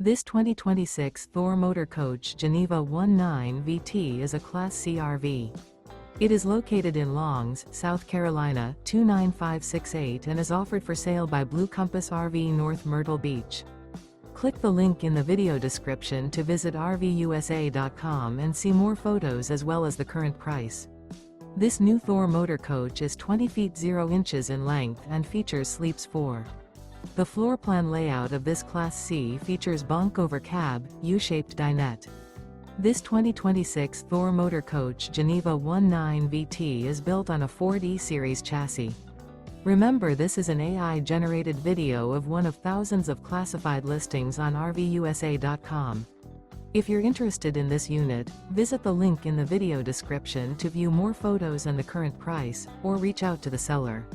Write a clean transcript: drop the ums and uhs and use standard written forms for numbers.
This 2026 Thor Motor Coach Geneva 19 VT is a Class C RV. It is located in Longs, South Carolina, 29568 and is offered for sale by Blue Compass RV North Myrtle Beach. Click the link in the video description to visit RVUSA.com and see more photos as well as the current price. This new Thor Motor Coach is 20 feet 0 inches in length and features sleeps 4. The floor plan layout of this Class C features bunk over cab, U-shaped dinette. This 2026 Thor Motor Coach Geneva 19 VT is built on a Ford E-Series chassis. Remember, this is an AI-generated video of one of thousands of classified listings on RVUSA.com. If you're interested in this unit, visit the link in the video description to view more photos and the current price, or reach out to the seller.